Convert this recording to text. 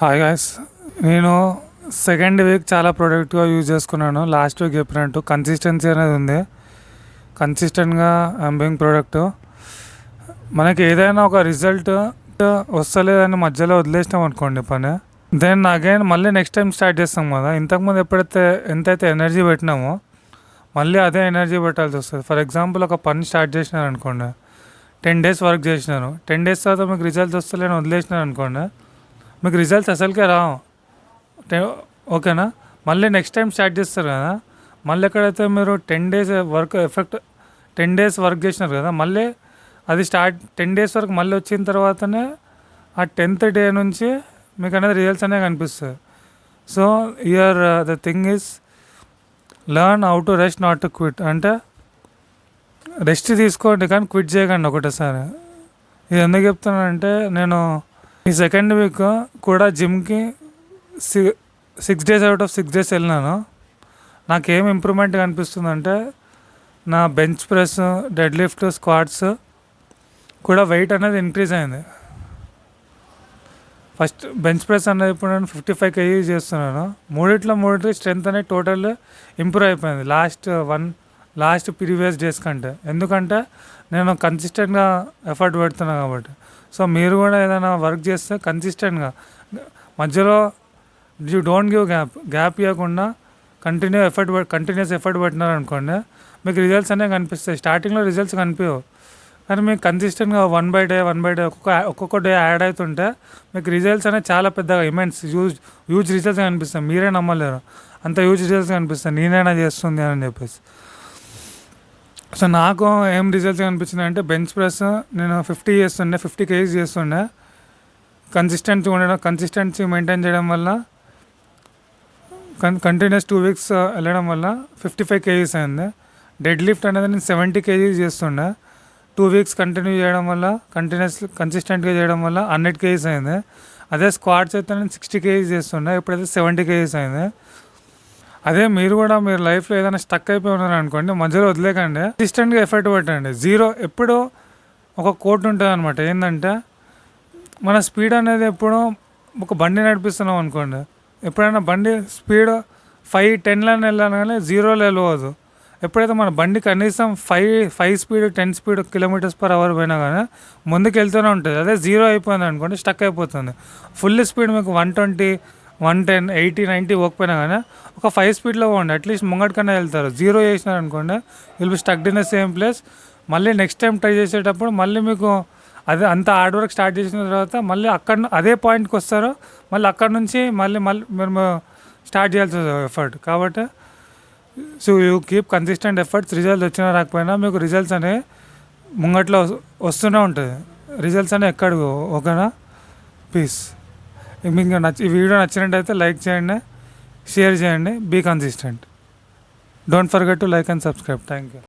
Hi guys. నేను second week చాలా ప్రొడక్టివ్గా use చేసుకున్నాను. లాస్ట్ వీక్ చెప్పినట్టు కన్సిస్టెన్సీ అనేది ఉంది. కన్సిస్టెంట్గా ఐమ్ బీయింగ్ ప్రొడక్టివ్. మనకి ఏదైనా ఒక రిజల్ట్ వస్తలేదని మధ్యలో వదిలేసినాం అనుకోండి పని, దెన్ అగైన్ మళ్ళీ నెక్స్ట్ టైం స్టార్ట్ చేస్తాం కదా. ఇంతకుముందు ఎప్పుడైతే ఎంతైతే ఎనర్జీ పెట్టినామో మళ్ళీ అదే ఎనర్జీ పెట్టాల్సి వస్తుంది. ఫర్ ఎగ్జాంపుల్ ఒక పని స్టార్ట్ చేసినారు అనుకోండి, 10 days వర్క్ చేసినారు, 10 days తర్వాత మీకు రిజల్ట్స్ వస్తలేని వదిలేసినారు అనుకోండి, మీకు రిజల్ట్స్ అసలుకే రావు. ఓకేనా. మళ్ళీ నెక్స్ట్ టైం స్టార్ట్ చేస్తారు కదా, మళ్ళీ ఎక్కడైతే మీరు 10 days వర్క్ చేసినారు కదా, మళ్ళీ అది 10 days వరకు మళ్ళీ వచ్చిన తర్వాతనే ఆ 10th day నుంచి మీకు అనేది రిజల్ట్స్ అనేవి కనిపిస్తుంది. So here the thing is learn how to rest, not to quit. అంటే రెస్ట్ తీసుకోండి కానీ క్విట్ చేయకండి ఒకటేసారి. ఇది ఎందుకు చెప్తున్నానంటే, నేను ఈ సెకండ్ వీక్ కూడా జిమ్కి 6 days అవుట్ ఆఫ్ 6 days వెళ్ళినాను. నాకేం ఇంప్రూవ్మెంట్ కనిపిస్తుందంటే, నా bench press, dead lift, squats కూడా వెయిట్ అనేది ఇంక్రీజ్ అయింది. ఫస్ట్ బెంచ్ ప్రెస్ అనేది ఇప్పుడు నేను 55 kg చేస్తున్నాను. మూడిట్లో స్ట్రెంత్ అనేది టోటల్ ఇంప్రూవ్ అయిపోయింది లాస్ట్ ప్రీవియస్ డేస్ కంటే. ఎందుకంటే నేను కన్సిస్టెంట్గా ఎఫర్ట్ పెడుతున్నాను కాబట్టి. సో మీరు కూడా ఏదైనా వర్క్ చేస్తే కన్సిస్టెంట్గా, మధ్యలో యూ డోంట్ గివ్ గ్యాప్ ఇవ్వకుండా కంటిన్యూస్ ఎఫర్ట్ పెట్టినారనుకోండి, మీకు రిజల్ట్స్ అనేవి కనిపిస్తాయి. స్టార్టింగ్లో రిజల్ట్స్ కనిపించవు, కానీ మీకు కన్సిస్టెంట్గా వన్ బై డే ఒక్కొక్క డే యాడ్ అవుతుంటే మీకు రిజల్ట్స్ అనేవి చాలా పెద్దగా ఇమెన్స్ హ్యూజ్ రిజల్ట్స్ కనిపిస్తాయి. మీరే నమ్మలేరు, అంత హ్యూజ్ రిజల్ట్స్ కనిపిస్తాయి నేనైనా చేస్తుంది అని చెప్పేసి. సో నాకు ఏం రిజల్ట్స్ కనిపించింది అంటే, బెంచ్ ప్రెస్ నేను 50 kgs చేస్తుండే. కన్సిస్టెన్సీ మెయింటైన్ చేయడం వల్ల, కంటిన్యూస్ 2 weeks వెళ్ళడం వల్ల 55 kgs అయింది. డెడ్ లిఫ్ట్ అనేది నేను 70 kgs చేస్తుండే. 2 weeks కంటిన్యూ చేయడం వల్ల, కన్సిస్టెంట్గా చేయడం వల్ల 100 kgs అయింది. అదే స్క్వాట్స్ అయితే నేను 60 kgs చేస్తుండే, ఇప్పుడైతే 70 kgs అయింది. అదే మీరు కూడా మీరు లైఫ్లో ఏదైనా స్టక్ అయిపోయి ఉన్నారు అనుకోండి, మధ్యలో వదిలేకండి, కన్సిస్టెంట్గా ఎఫర్ట్ పెట్టండి. ఎప్పుడు ఒక కోట్ ఉంటుంది అనమాట, ఏంటంటే మన స్పీడ్ అనేది ఎప్పుడు ఒక బండి నడిపిస్తున్నాం అనుకోండి, ఎప్పుడైనా బండి స్పీడ్ 5-10 వెళ్ళాను కానీ 0 వెళ్ళవద్దు. ఎప్పుడైతే మన బండి కనీసం 5 స్పీడ్ 10 స్పీడ్ km/h పోయినా కానీ ముందుకు వెళ్తూనే ఉంటుంది. అదే 0 అయిపోయింది అనుకోండి, స్టక్ అయిపోతుంది. ఫుల్ స్పీడ్ మీకు 120, 110, 80, 90 పోకపోయినా కానీ ఒక 5 స్పీడ్లో పోండి, అట్లీస్ట్ ముంగటికన్నా వెళ్తారు. 0 చేసినారు అనుకోండి, will be stucked in the same place. మళ్ళీ నెక్స్ట్ టైం ట్రై చేసేటప్పుడు మళ్ళీ మీకు అదే అంత హార్డ్ వర్క్ స్టార్ట్ చేసిన తర్వాత మళ్ళీ అదే పాయింట్కి వస్తారు. మళ్ళీ అక్కడ నుంచి మళ్ళీ మీరు స్టార్ట్ చేయాల్సి ఎఫర్ట్. కాబట్టి so you keep consistent efforts. Results వచ్చినా రాకపోయినా మీకు రిజల్ట్స్ అనేవి ముంగట్లో వస్తూనే ఉంటుంది. రిజల్ట్స్ అనేవి ఎక్కడికి. ఓకేనా. పీస్. మీకు ఈ వీడియో నచ్చినట్టయితే లైక్ చేయండి, షేర్ చేయండి. Be consistent. Don't forget to like and subscribe. Thank you.